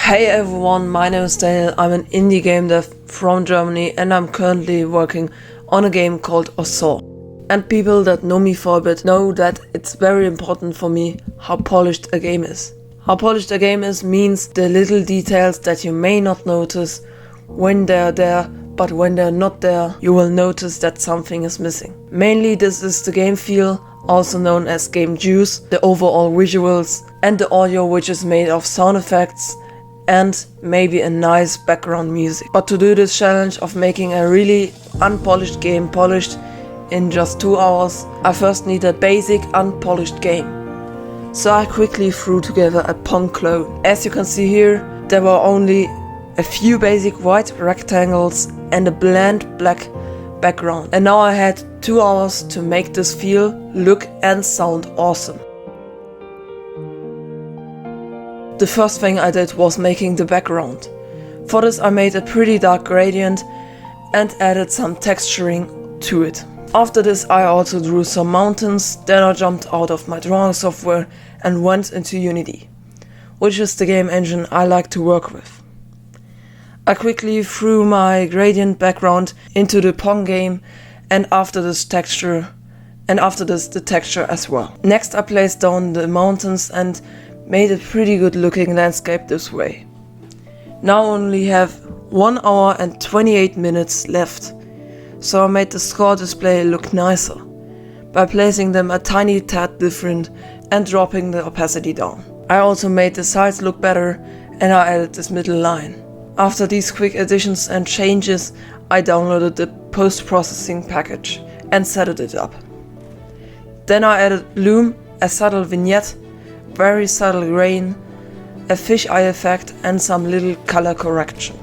Hey everyone, my name is Daniel, I'm an indie game dev from Germany and I'm currently working on a game called Osor. And people that know me for a bit know that it's very important for me how polished a game is. How polished a game is means the little details that you may not notice when they're there, but when they're not there, you will notice that something is missing. Mainly this is the game feel, also known as game juice, the overall visuals, and the audio, which is made of sound effects and maybe a nice background music. But to do this challenge of making a really unpolished game polished in just 2 hours, I first need a basic unpolished game. So I quickly threw together a Pong clone. As you can see here, there were only a few basic white rectangles and a bland black background. And now I had 2 hours to make this feel, look and sound awesome. The first thing I did was making the background. For this I made a pretty dark gradient and added some texturing to it. After this I also drew some mountains, then I jumped out of my drawing software and went into Unity, which is the game engine I like to work with. I quickly threw my gradient background into the Pong game and after this the texture as well. Next I placed down the mountains and made a pretty good looking landscape this way. Now I only have 1 hour and 28 minutes left, so I made the score display look nicer by placing them a tiny tad different and dropping the opacity down. I also made the sides look better and I added this middle line. After these quick additions and changes, I downloaded the post-processing package and set it up. Then I added bloom, a subtle vignette, very subtle grain, a fisheye effect and some little color correction.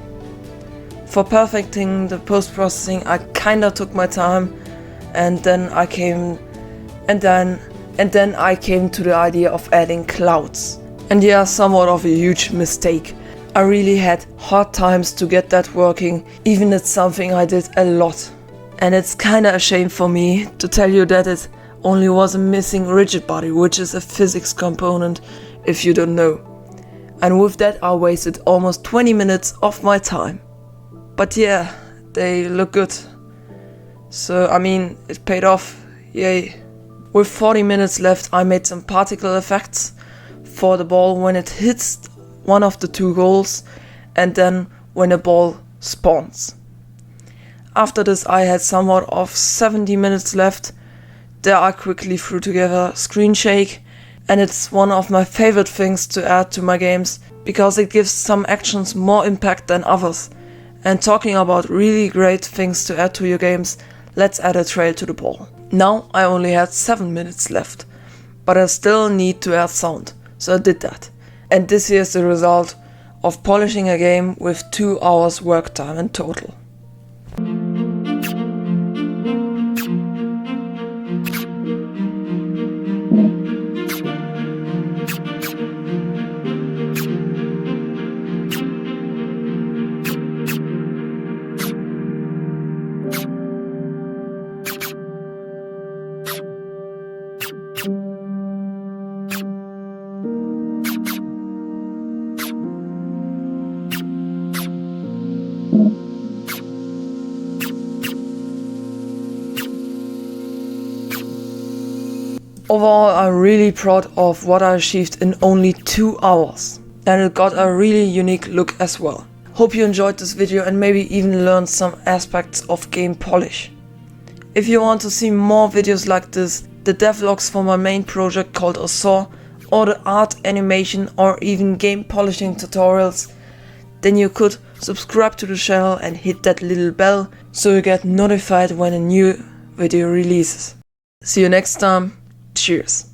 For perfecting the post-processing I kinda took my time and then I came to the idea of adding clouds. And yeah, somewhat of a huge mistake. I really had hard times to get that working, even it's something I did a lot. And it's kinda a shame for me to tell you that it only was a missing rigid body, which is a physics component if you don't know. And with that I wasted almost 20 minutes of my time. But yeah, they look good. So I mean, it paid off, yay. With 40 minutes left I made some particle effects for the ball when it hits one of the 2 goals and then when a ball spawns. After this I had somewhat of 70 minutes left. There I quickly threw together screen shake, and it's one of my favorite things to add to my games because it gives some actions more impact than others. And talking about really great things to add to your games, let's add a trail to the ball. Now I only had 7 minutes left, but I still need to add sound, so I did that. And this here is the result of polishing a game with 2 hours work time in total. Overall, I'm really proud of what I achieved in only 2 hours. And it got a really unique look as well. Hope you enjoyed this video and maybe even learned some aspects of game polish. If you want to see more videos like this, the devlogs for my main project called Osor, or the art, animation or even game polishing tutorials, then you could subscribe to the channel and hit that little bell so you get notified when a new video releases. See you next time. Cheers.